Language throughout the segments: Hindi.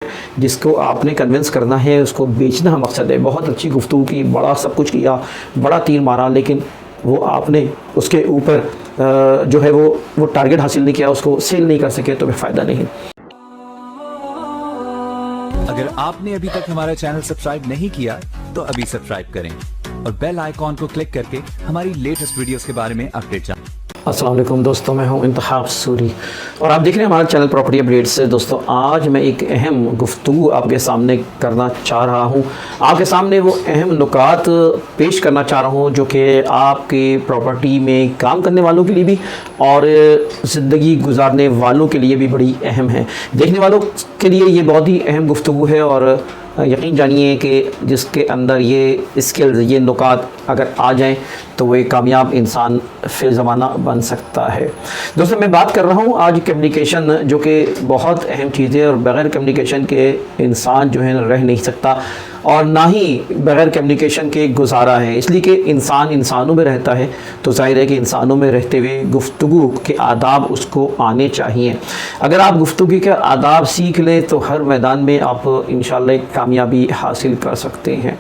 जिसको आपने कन्विंस करना है, उसको बेचना मकसद है। बहुत अच्छी गुफ्तगू की, बड़ा सब कुछ किया, बड़ा तीर मारा, लेकिन वो आपने उसके ऊपर जो है वो टारगेट हासिल नहीं किया, उसको सेल नहीं कर सके, तो फिर फ़ायदा नहीं। अगर आपने अभी तक हमारा चैनल सब्सक्राइब नहीं किया तो अभी सब्सक्राइब करें और बेल आइकॉन को क्लिक करके हमारी लेटेस्ट वीडियोस के बारे में अपडेट जानें। अस्सलाम वालेकुम दोस्तों, मैं हूं इंतखाब सूरी और आप देख रहे हैं हमारा चैनल प्रॉपर्टी अपडेट्स से। दोस्तों, आज मैं एक अहम गुफ्तगू आपके सामने करना चाह रहा हूं। आपके सामने वो अहम नुकात पेश करना चाह रहा हूं जो कि आपके प्रॉपर्टी में काम करने वालों के लिए भी और ज़िंदगी गुजारने वालों के लिए भी बड़ी अहम है। देखने वालों के लिए ये बहुत ही अहम गुफ्तगू है और यकीन जानिए कि जिसके अंदर ये स्किल्स, ये नुकात अगर आ जाएं तो वो एक कामयाब इंसान फिर ज़माना बन सकता है। दोस्तों, मैं बात कर रहा हूँ आज कम्युनिकेशन, जो कि बहुत अहम चीज़ है और बग़ैर कम्युनिकेशन के इंसान जो है रह नहीं सकता और ना ही बग़ैर कम्युनिकेशन के गुजारा है। इसलिए कि इंसान इंसानों में रहता है, तो जाहिर है कि इंसानों में रहते हुए गुफ्तगू के आदाब उसको आने चाहिए। अगर आप गुफ्तगू के आदाब सीख लें तो हर मैदान में आप इंशाअल्लाह कामयाबी हासिल कर सकते हैं।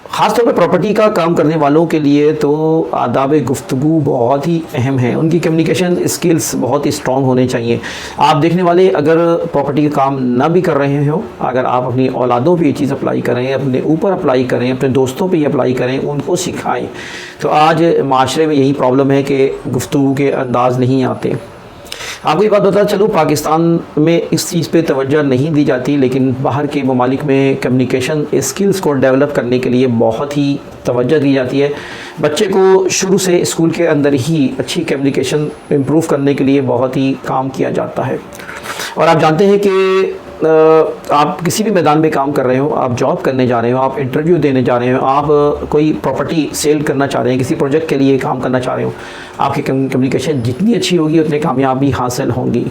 ख़ास तौर पर प्रॉपर्टी का काम करने वालों के लिए तो आदाब गुफ्तगू बहुत ही अहम है। उनकी कम्युनिकेशन स्किल्स बहुत ही स्ट्रॉन्ग होने चाहिए। आप देखने वाले अगर प्रॉपर्टी का काम ना भी कर रहे हो, अगर आप अपनी औलादों पे ये चीज़ अप्लाई करें, अपने ऊपर अप्लाई करें, अपने दोस्तों पे ये अप्लाई करें, उनको सिखाएं, तो आज माशरे में यही प्रॉब्लम है कि गुफ्तगू के अंदाज़ नहीं आते। आपको ये बात बता चलूँ, पाकिस्तान में इस चीज़ पे तवज्जो नहीं दी जाती, लेकिन बाहर के ममालिक में कम्युनिकेशन स्किल्स को डेवलप करने के लिए बहुत ही तवज्जो दी जाती है। बच्चे को शुरू से स्कूल के अंदर ही अच्छी कम्युनिकेशन इम्प्रूव करने के लिए बहुत ही काम किया जाता है। और आप जानते हैं कि आप किसी भी मैदान में काम कर रहे हो, आप जॉब करने जा रहे हो, आप इंटरव्यू देने जा रहे हो, आप कोई प्रॉपर्टी सेल करना चाह रहे हैं, किसी प्रोजेक्ट के लिए काम करना चाह रहे हो, आपकी कम्युनिकेशन जितनी अच्छी होगी उतनी कामयाबी हासिल होंगी।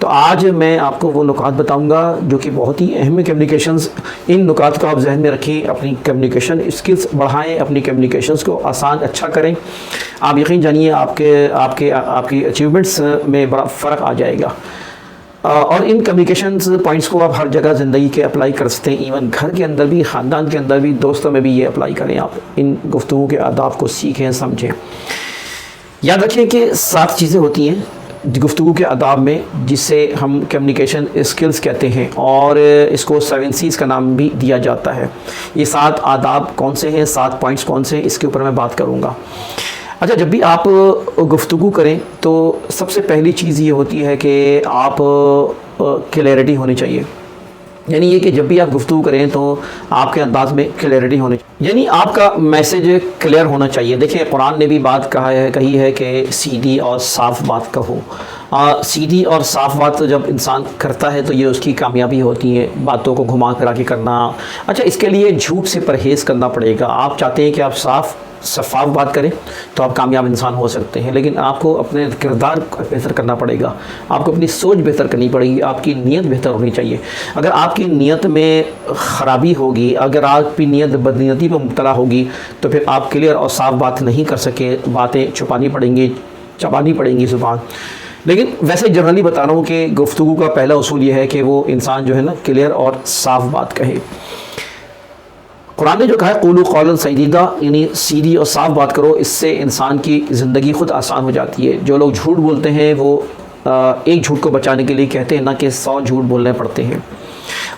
तो आज मैं आपको वो नुकात बताऊंगा जो कि बहुत ही अहम है कम्युनिकेशंस। इन नुकात को आप जहन में रखें, अपनी कम्युनिकेशन स्किल्स बढ़ाएँ, अपनी कम्युनिकेशंस को आसान अच्छा करें। आप यकीन जानिए आपकी अचीवमेंट्स में बड़ा फ़र्क आ जाएगा। और इन कम्युनिकेशंस पॉइंट्स को आप हर जगह ज़िंदगी के अप्लाई कर सकते हैं। इवन घर के अंदर भी, ख़ानदान के अंदर भी, दोस्तों में भी ये अप्लाई करें। आप इन गुफ्तगू के आदाब को सीखें, समझें। याद रखें कि 7 चीज़ें होती हैं गुफ्तगू के आदाब में, जिससे हम कम्युनिकेशन स्किल्स कहते हैं और इसको 7 C's का नाम भी दिया जाता है। ये 7 आदाब कौन से हैं, 7 पॉइंट्स कौन से हैं, इसके ऊपर मैं बात करूँगा। अच्छा, जब भी आप गुफ्तगू करें तो सबसे पहली चीज़ ये होती है कि आप क्लैरिटी होनी चाहिए। यानी ये कि जब भी आप गुफ्तगू करें तो आपके अंदाज में क्लैरिटी होनी चाहिए, यानी आपका मैसेज क्लियर होना चाहिए। देखिए, कुरान ने भी बात कही है कि सीधी और साफ़ बात कहो। सीधी और साफ़ बात जब इंसान करता है तो ये उसकी कामयाबी होती है, बातों को घुमा फिरा के करना। अच्छा, इसके लिए झूठ से परहेज़ करना पड़ेगा। आप चाहते हैं कि आप शफ़ाफ बात करें तो आप कामयाब इंसान हो सकते हैं, लेकिन आपको अपने किरदार बेहतर करना पड़ेगा, आपको अपनी सोच बेहतर करनी पड़ेगी, आपकी नीयत बेहतर होनी चाहिए। अगर आपकी नीयत में ख़राबी होगी, अगर आपकी नीयत बदनीयती पर मुब्तला होगी, तो फिर आप क्लियर और साफ़ बात नहीं कर सके, बातें छुपानी पड़ेंगी, चबानी पड़ेंगी ज़ुबान। लेकिन वैसे जनरली बता रहा हूँ कि गुफ्तगू का पहला उसूल ये है कि वो इंसान जो है ना क्लियर और साफ़ बात कहे। कुरान ने जो कहा है क़ूलू क़ौलन सदीदा, यानी सीधी और साफ़ बात करो, इससे इंसान की ज़िंदगी ख़ुद आसान हो जाती है। जो लोग झूठ बोलते हैं वो एक झूठ को बचाने के लिए कहते हैं ना कि 100 झूठ बोलने पड़ते हैं।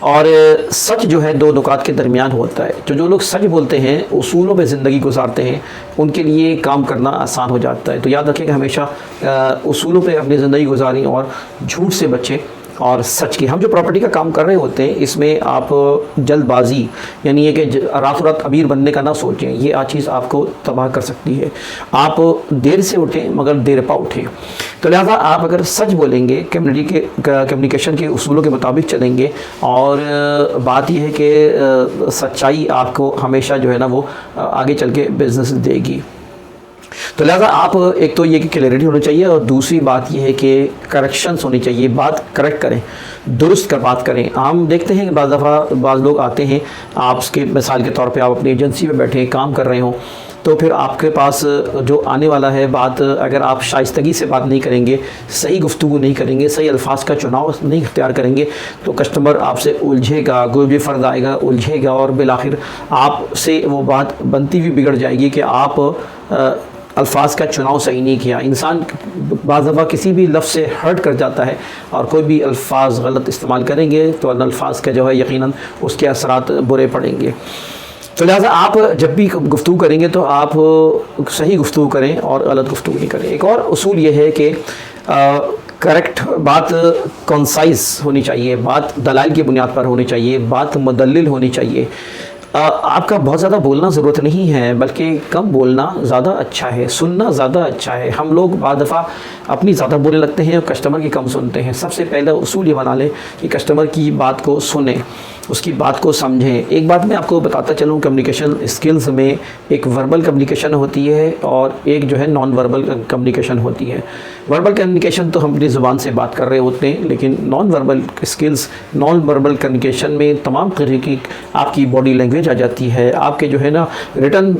और सच जो है 2 नुकात के दरमियान होता है। तो जो लोग सच बोलते हैं, उसूलों पे ज़िंदगी गुजारते हैं, उनके लिए काम करना आसान हो जाता है। तो याद रखें कि हमेशा उसूलों पे अपनी ज़िंदगी गुजारें और झूठ से बचें और सच की। हम जो प्रॉपर्टी का काम कर रहे होते हैं, इसमें आप जल्दबाजी, यानी ये कि रातों रात अमीर बनने का ना सोचें, ये चीज़ आपको तबाह कर सकती है। आप देर से उठें मगर देर पा उठें। तो लिहाजा आप अगर सच बोलेंगे, कम्युनिकेशन के उसूलों के मुताबिक चलेंगे, और बात यह है कि सच्चाई आपको हमेशा जो है ना वो आगे चल के बिज़नेस देगी। तो लिहाजा आप एक तो ये कि क्लैरिटी होनी चाहिए, और दूसरी बात यह है कि करेक्शंस होनी चाहिए, बात करेक्ट करें, दुरुस्त कर बात करें। हम देखते हैं कि बाज़ दफ़ा बाज़ लोग आते हैं, आप उसके मिसाल के तौर पे आप अपनी एजेंसी में बैठे काम कर रहे हो, तो फिर आपके पास जो आने वाला है बात, अगर आप शाइस्तगी से बात नहीं करेंगे, सही गुफ्तगू नहीं करेंगे, सही अल्फाज का चुनाव नहीं इख्तियार करेंगे, तो कस्टमर आपसे उलझेगा, कोई भी फ़र्द आएगा उलझेगा, और बिलाखिर आपसे वो बात बनती हुई बिगड़ जाएगी कि आप अल्फाज का चुनाव सही नहीं किया। इंसान बाज़ दफ़ा किसी भी लफ्ज़ से हर्ट कर जाता है, और कोई भी अल्फाज गलत इस्तेमाल करेंगे तो अल्फाज का जो है यकीनन उसके असरात बुरे पड़ेंगे। तो लिहाजा आप जब भी गुफ्तगू करेंगे तो आप सही गुफ्तगू करें और गलत गुफ्तगू नहीं करें। एक और उसूल ये है कि करेक्ट बात कंसाइज होनी चाहिए, बात दलाइल की बुनियाद पर होनी चाहिए, बात मुदल्लिल होनी चाहिए। आपका बहुत ज़्यादा बोलना ज़रूरत नहीं है, बल्कि कम बोलना ज़्यादा अच्छा है, सुनना ज़्यादा अच्छा है। हम लोग बाद दफ़ा अपनी ज़्यादा बोलने लगते हैं और कस्टमर की कम सुनते हैं। सबसे पहला उसूल ये बना लें कि कस्टमर की बात को सुनें, उसकी बात को समझें। एक बात मैं आपको बताता चलूँ, कम्युनिकेशन स्किल्स में एक वर्बल कम्युनिकेशन होती है और एक जो है नॉन वर्बल कम्युनिकेशन होती है। वर्बल कम्युनिकेशन तो हम अपनी ज़ुबान से बात कर रहे होते हैं, लेकिन non verbal skills, non verbal communication में तमाम तरह की आपकी बॉडी लैंग्वेज आ जाती है, आपके जो है ना रिटन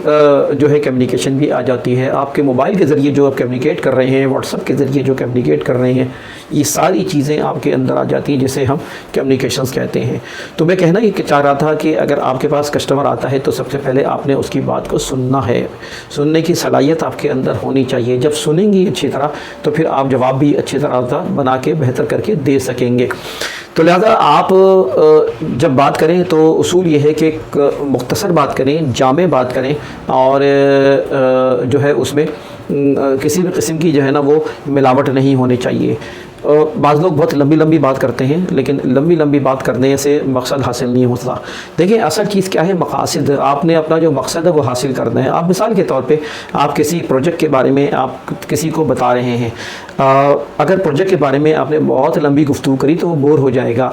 जो है कम्युनिकेशन भी आ जाती है, आपके मोबाइल के ज़रिए जो आप कम्युनिकेट कर रहे हैं, व्हाट्सएप के ज़रिए जो कम्युनिकेट कर रहे हैं, ये सारी चीज़ें आपके अंदर आ जाती हैं, जिसे हम कम्युनिकेशंस कहते हैं। तो मैं कहना ये चाह रहा था कि अगर आपके पास कस्टमर आता है तो सबसे पहले आपने उसकी बात को सुनना है, सुनने की सलाहियत आपके अंदर होनी चाहिए। जब सुनेंगी अच्छी तरह तो फिर आप जवाब भी अच्छी तरह बना के बेहतर करके दे सकेंगे। तो लिहाजा आप जब बात करें तो उसूल ये है कि मुख्तसर बात करें, जामे बात करें, और जो है उसमें किसी भी किस्म की जो है ना वो मिलावट नहीं होनी चाहिए। बाज़ लोग बहुत लंबी लंबी बात करते हैं, लेकिन लंबी लंबी बात करने से मकसद हासिल नहीं होता। देखिए असल चीज़ क्या है, मकासद। आपने अपना जो मकसद है वो हासिल करना है। आप मिसाल के तौर पे आप किसी प्रोजेक्ट के बारे में आप किसी को बता रहे हैं, अगर प्रोजेक्ट के बारे में आपने बहुत लंबी गुफ्तगू करी तो वो बोर हो जाएगा।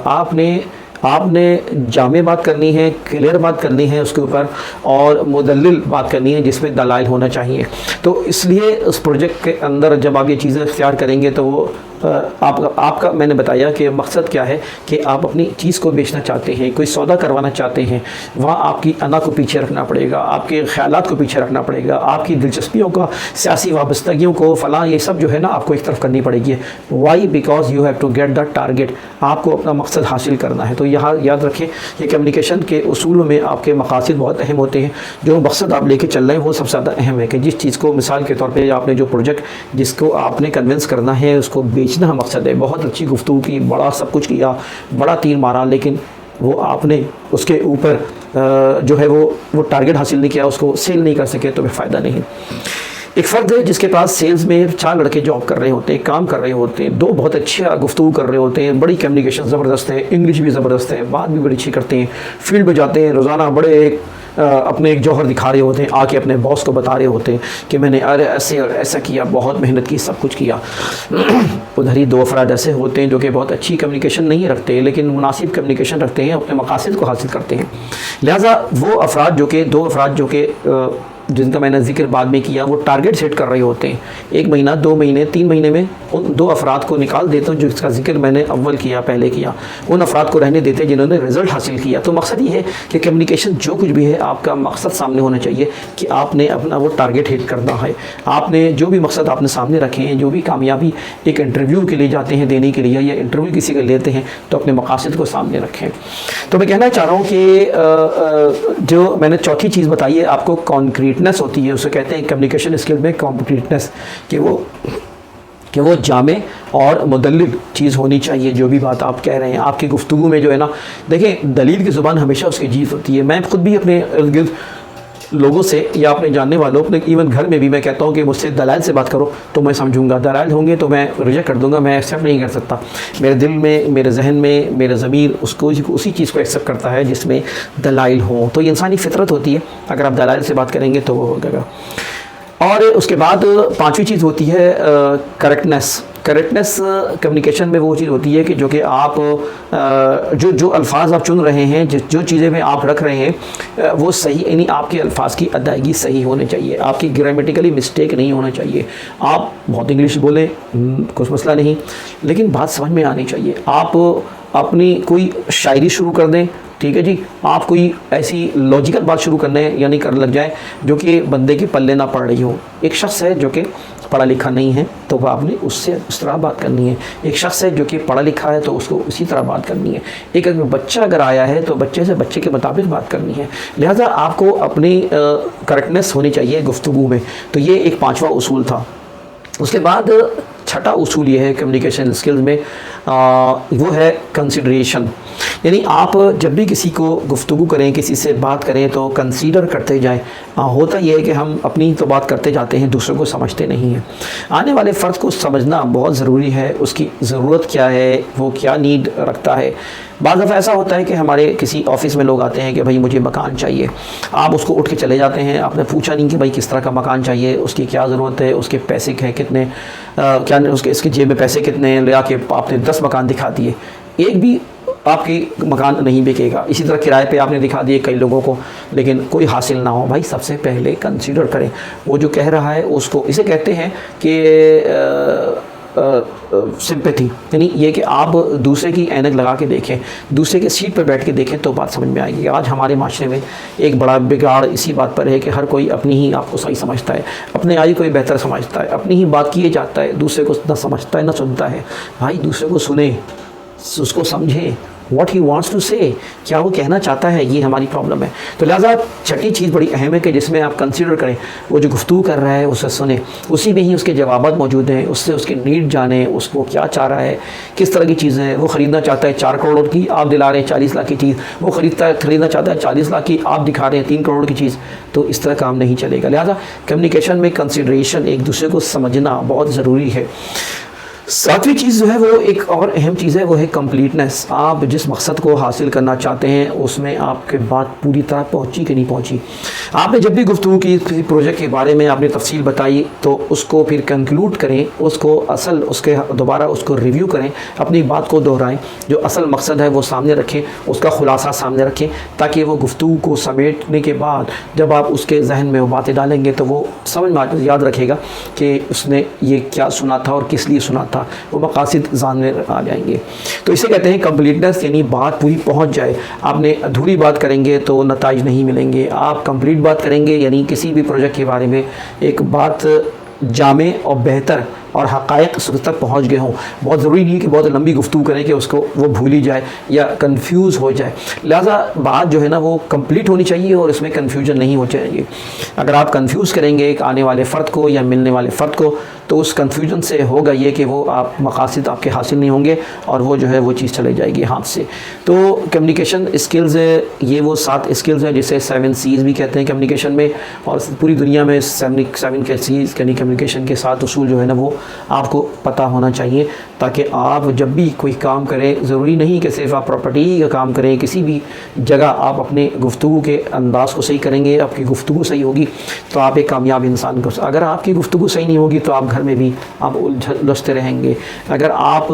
आपने जामे बात करनी है, क्लियर बात करनी है उसके ऊपर, और मुदल्लिल बात करनी है जिसमें दलाइल होना चाहिए। तो इसलिए उस प्रोजेक्ट के अंदर जब आप ये चीज़ें इख्तियार करेंगे तो वो आपका मैंने बताया कि मकसद क्या है कि आप अपनी चीज़ को बेचना चाहते हैं, कोई सौदा करवाना चाहते हैं, वहाँ आपकी अना को पीछे रखना पड़ेगा, आपके ख्यालात को पीछे रखना पड़ेगा, आपकी दिलचस्पियों का, सियासी वाबस्तगियों को, फ़लाँ, ये सब जो है ना आपको एक तरफ करनी पड़ेगी। Why? Because you have to get the target. आपको अपना मकसद हासिल करना है। तो यहाँ याद रखें कि कम्युनिकेशन के उसूलों में आपके मकासद बहुत अहम होते हैं। जो मकसद आप लेके चल रहे हैं वो सबसे ज़्यादा अहम है कि जिस चीज़ को, मिसाल के तौर पर आपने जो प्रोजेक्ट जिसको आपने कन्विंस करना है उसको बेचना मकसद है। बहुत अच्छी गुफ्तगू की, बड़ा सब कुछ किया, बड़ा तीर मारा, लेकिन वो आपने उसके ऊपर जो है वो टारगेट हासिल नहीं किया, उसको सेल नहीं कर सके, तो फिर फ़ायदा नहीं। एक फ़र्द है जिसके पास सेल्स में 4 लड़के जॉब कर रहे होते हैं, काम कर रहे होते हैं, 2 बहुत अच्छे गुफ्तगू कर रहे होते हैं, बड़ी कम्युनिकेशन ज़बरदस्त है, इंग्लिश भी ज़बरदस्त है, बात भी बड़ी अच्छी करते हैं, फील्ड में जाते हैं, रोज़ाना बड़े अपने एक जौहर दिखा रहे होते हैं, आके अपने बॉस को बता रहे होते हैं कि मैंने अरे ऐसे और ऐसा किया, बहुत मेहनत की, सब कुछ किया। उधर ही 2 अफराद ऐसे होते हैं जो कि बहुत अच्छी कम्युनिकेशन नहीं रखते, लेकिन मुनासिब कम्युनिकेशन रखते हैं, अपने मकासद को हासिल करते हैं। लिहाजा वो अफराद जो कि 2 अफराद जो कि जिनका मैंने जिक्र बाद में किया, वो टारगेट सेट कर रहे होते हैं। 1 महीना, 2 महीने, 3 महीने में उन 2 अफराद को निकाल देते हैं जिसका जिक्र मैंने अव्वल किया, पहले किया। उन अफराद को रहने देते हैं जिन्होंने रिज़ल्ट हासिल किया। तो मकसद ये है कि कम्युनिकेशन जो कुछ भी है, आपका मकसद सामने होना चाहिए कि आपने अपना वो टारगेट हिट करना है। आपने जो भी मकसद आपने सामने रखे हैं, जो भी कामयाबी एक इंटरव्यू के लिए जाते हैं देने के लिए, या इंटरव्यू किसी का लेते हैं, तो अपने मकासद को सामने रखें। तो मैं कहना चाह रहा हूँ कि जो मैंने चौथी चीज़ बताई है आपको, कॉन्क्रीटनेस होती है, उसे कहते हैं कम्युनिकेशन स्किल में कॉन्क्रीटनेस, कि वो जामे और मुदल्लिल चीज़ होनी चाहिए। जो भी बात आप कह रहे हैं आपकी गुफ्तगू में जो है ना, देखें दलील की ज़ुबान हमेशा उसकी जीत होती है। मैं खुद भी अपने इर्द गिर्द लोगों से या अपने जानने वालों, अपने इवन घर में भी मैं कहता हूँ कि मुझसे दलाइल से बात करो तो मैं समझूंगा, दलाइल होंगे तो मैं रिजेक्ट कर दूंगा, मैं एक्सेप्ट नहीं कर सकता। मेरे दिल में, मेरे जहन में, मेरे ज़मीर उसको उसी चीज़ को एक्सेप्ट करता है जिसमें दलाइल हों। तो ये इंसानी फितरत होती है, अगर आप दलाइल से बात करेंगे तो वो होगा। और उसके बाद 5वीं चीज़ होती है करेक्टनेस। करेक्टनेस कम्युनिकेशन में वो चीज़ होती है कि जो कि आप जो अल्फाज आप चुन रहे हैं, जो चीज़ें में आप रख रहे हैं, वो सही, यानी आपके अल्फाज की अदायगी सही होनी चाहिए, आपकी ग्रामेटिकली मिस्टेक नहीं होना चाहिए। आप बहुत इंग्लिश बोलें, कुछ मसला नहीं, लेकिन बात समझ में आनी चाहिए। आप अपनी कोई शायरी शुरू कर दें ठीक है जी। आप कोई ऐसी लॉजिकल बात शुरू करने यानी कर लग जाए जो कि बंदे के पल्ले ना पड़ रही हो। एक शख्स है जो कि पढ़ा लिखा नहीं है तो वह आपने उससे उस तरह बात करनी है। एक शख्स है जो कि पढ़ा लिखा है तो उसको उसी तरह बात करनी है। एक अगर बच्चा अगर आया है तो बच्चे से बच्चे के मुताबिक बात करनी है। लिहाजा आपको अपनी करेक्टनेस होनी चाहिए गुफ्तगू में। तो ये एक 5वां उसूल था। उसके बाद छठा उसूल ये है कम्युनिकेशन स्किल्स में, वो है कंसिडरेशन। यानी आप जब भी किसी को गुफ्तगू करें, किसी से बात करें तो कंसीडर करते जाएं। होता यह है कि हम अपनी तो बात करते जाते हैं, दूसरों को समझते नहीं हैं। आने वाले फ़र्द को समझना बहुत ज़रूरी है, उसकी ज़रूरत क्या है, वो क्या नीड रखता है। बाज़ दफ़ा ऐसा होता है कि हमारे किसी ऑफ़िस में लोग आते हैं कि भाई मुझे मकान चाहिए। आप उसको उठ के चले जाते हैं, आपने पूछा नहीं कि भाई किस तरह का मकान चाहिए, उसकी क्या ज़रूरत है, उसके पैसे हैं कितने, क्या उसके इसके जेब में पैसे कितने हैं, ले के आपने 10 मकान दिखा दिए, एक भी आपकी मकान नहीं बिकेगा। इसी तरह किराए पे आपने दिखा दिए कई लोगों को, लेकिन कोई हासिल ना हो। भाई सबसे पहले कंसीडर करें वो जो कह रहा है उसको। इसे कहते हैं कि सिंपैथी, यानी ये कि आप दूसरे की ऐनक लगा के देखें, दूसरे के सीट पर बैठ के देखें तो बात समझ में आएगी। आज हमारे माशरे में एक बड़ा बिगाड़ इसी बात पर है कि हर कोई अपनी ही आपको सही समझता है, अपने आई कोई बेहतर समझता है, अपनी ही बात किए जाता है, दूसरे को ना समझता है ना सुनता है। भाई दूसरे को सुने, उसको समझें, व्हाट ही वांट्स टू से, क्या वो कहना चाहता है, ये हमारी प्रॉब्लम है। तो लिहाजा छठी चीज़ बड़ी अहम है कि जिसमें आप कंसीडर करें, वो जो गुफ्तगू कर रहा है उसे सुने, उसी में ही उसके जवाबात मौजूद हैं, उससे उसके नीड जाने, उसको क्या चाह रहा है, किस तरह की चीज़ें हैं। वो ख़रीदना चाहता है 4 करोड़ की, आप दिला रहे हैं 40 लाख की चीज़। वो खरीदना चाहता है 40 लाख की, आप दिखा रहे हैं 3 करोड़ की चीज़। तो इस तरह काम नहीं चलेगा। लिहाजा कम्युनिकेशन में कंसिडरेशन, एक दूसरे को समझना बहुत ज़रूरी है। 7वीं चीज़ जो है वो एक और अहम चीज़ है, वो है कंप्लीटनेस। आप जिस मकसद को हासिल करना चाहते हैं उसमें आपके बात पूरी तरह पहुंची कि नहीं पहुंची। आपने जब भी गुफ्तगू की किसी प्रोजेक्ट के बारे में आपने तफसील बताई तो उसको फिर कंक्लूड करें, उसको असल उसके दोबारा उसको रिव्यू करें, अपनी बात को दोहराएं, जो असल मकसद है वो सामने रखें, उसका खुलासा सामने रखें, ताकि वो गुफ्तगू को समेटने के बाद जब आप उसके जहन में वो बातें डालेंगे तो वो समझ में याद रखेगा कि उसने ये क्या सुना था और किस लिए सुना था, वो मकासद जानने आ जाएंगे। तो इसे कहते हैं कंप्लीटनेस, यानी बात पूरी पहुंच जाए। आपने अधूरी बात करेंगे तो नताइज नहीं मिलेंगे। आप कंप्लीट बात करेंगे, यानी किसी भी प्रोजेक्ट के बारे में एक बात जामे और बेहतर और हक़ाइक़ तक पहुँच गए हों। बहुत ज़रूरी नहीं है कि बहुत लंबी गुफ्तगू करें कि उसको वो भूल ही जाए या कंफ्यूज हो जाए। लिहाजा बात जो है ना वो कंप्लीट होनी चाहिए और इसमें कंफ्यूजन नहीं हो चाहिए। अगर आप कंफ्यूज करेंगे एक आने वाले फ़र्द को या मिलने वाले फ़र्द को तो उस कंफ्यूजन से होगा ये कि वो आप मकासद आपके हासिल नहीं होंगे और वो जो है वो चीज़ चले जाएगी हाथ से। तो कम्युनिकेशन स्किल्स ये वो 7 स्किल्स हैं जिसे 7 C's भी कहते हैं कम्युनिकेशन में, और पूरी दुनिया में 7 के C's यानी कम्युनिकेशन के 7 उसूल जो है ना वो आपको पता होना चाहिए, ताकि आप जब भी कोई काम करें, ज़रूरी नहीं कि सिर्फ आप प्रॉपर्टी का काम करें, किसी भी जगह आप अपने गुफ्तगू के अंदाज़ को सही करेंगे, आपकी गुफ्तगू सही होगी तो आप एक कामयाब इंसान को। अगर आपकी गुफ्तगू सही नहीं होगी तो आप घर में भी आप उलझते रहेंगे। अगर आप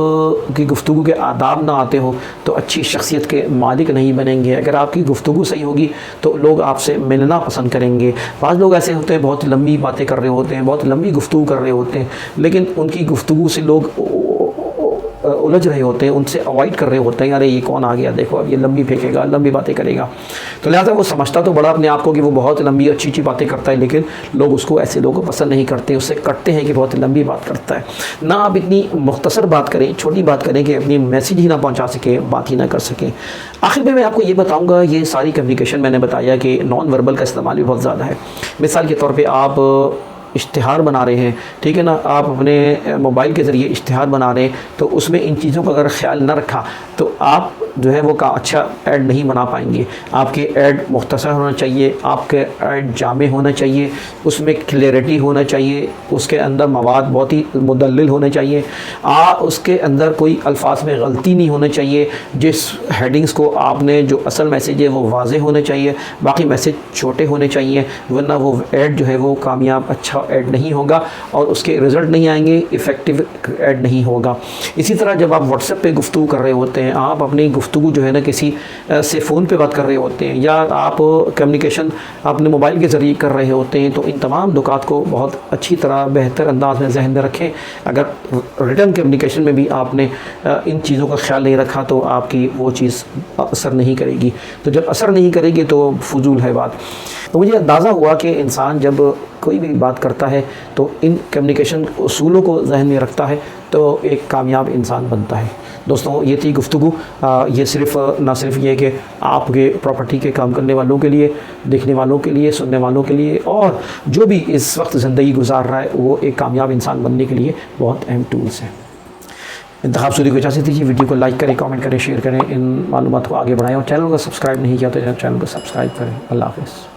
की गुफ्तगू के आदाब ना आते हो तो अच्छी शख्सियत के मालिक नहीं बनेंगे। अगर आपकी गुफ्तगू सही होगी तो लोग आपसे मिलना पसंद करेंगे। बाज़ लोग ऐसे होते हैं बहुत लंबी बातें कर रहे होते हैं, बहुत लंबी गुफ्तगू कर रहे होते हैं, लेकिन उनकी गुफ्तगू से लोग उलझ रहे होते हैं, उनसे अवॉइड कर रहे होते हैं। अरे ये कौन आ गया, देखो अब ये लंबी फेंकेगा, लंबी बातें करेगा। तो लिहाजा वो समझता तो बड़ा अपने आप को कि वो बहुत लंबी अच्छी अच्छी बातें करता है, लेकिन लोग उसको, ऐसे लोगों को पसंद नहीं करते, उससे कटते हैं कि बहुत लंबी बात करता है। ना आप इतनी मुख्तसर बात करें, छोटी बात करें कि अपनी मैसेज ही ना पहुँचा सके, बात ही ना कर सकें। आखिर में मैं आपको ये बताऊँगा, ये सारी कम्युनिकेशन मैंने बताया कि नॉन वर्बल का इस्तेमाल भी बहुत ज़्यादा है। मिसाल के तौर पर आप इश्तिहार बना रहे हैं, ठीक है ना, आप अपने मोबाइल के ज़रिए इश्तिहार बना रहे हैं, तो उसमें इन चीज़ों का अगर ख्याल न रखा तो आप जो है वो का अच्छा ऐड नहीं बना पाएंगे। आपके ऐड मुख्तसर होना चाहिए, आपके ऐड जामे होना चाहिए, उसमें क्लैरिटी होना चाहिए, उसके अंदर मवाद बहुत ही मुदल्लिल होने चाहिए, उसके अंदर कोई अल्फाज में गलती नहीं होना चाहिए। जिस हेडिंग्स को आपने, जो असल मैसेज है वो वाज़े होने चाहिए, बाकी मैसेज छोटे होने चाहिए, वरना वो ऐड जो है वो कामयाब अच्छा ऐड नहीं होगा और उसके रिज़ल्ट नहीं आएंगे, इफ़ेक्टिव ऐड नहीं होगा। इसी तरह जब आप व्हाट्सएप पे गुफ्तगू कर रहे होते हैं, आप अपनी गुफ्तगू जो है ना किसी से फ़ोन पे बात कर रहे होते हैं या आप कम्युनिकेशन अपने मोबाइल के ज़रिए कर रहे होते हैं, तो इन तमाम नुकात को बहुत अच्छी तरह बेहतर अंदाज में जहन में रखें। अगर रिटर्न कम्युनिकेशन में भी आपने इन चीज़ों का ख्याल नहीं रखा तो आपकी वो चीज़ असर नहीं करेगी। तो जब असर नहीं करेगी तो फजूल है बात। तो मुझे अंदाज़ा हुआ कि इंसान जब कोई भी बात करता है तो इन कम्युनिकेशन उसूलों को जहन में रखता है तो एक कामयाब इंसान बनता है। दोस्तों, ये थी गुफ्तगू। ये ना सिर्फ ये कि आपके प्रॉपर्टी के काम करने वालों के लिए, देखने वालों के लिए, सुनने वालों के लिए और जो भी इस वक्त ज़िंदगी गुजार रहा है वो एक कामयाब इंसान बनने के लिए बहुत अहम टूल्स हैं। इंतखाब सूरी को इजाज़त दीजिए। वीडियो को लाइक करें, कमेंट करें, शेयर करें, इन मालूमात को आगे बढ़ाएं और चैनल को सब्सक्राइब नहीं किया तो चैनल को सब्सक्राइब करें। अल्लाह हाफ़िज़।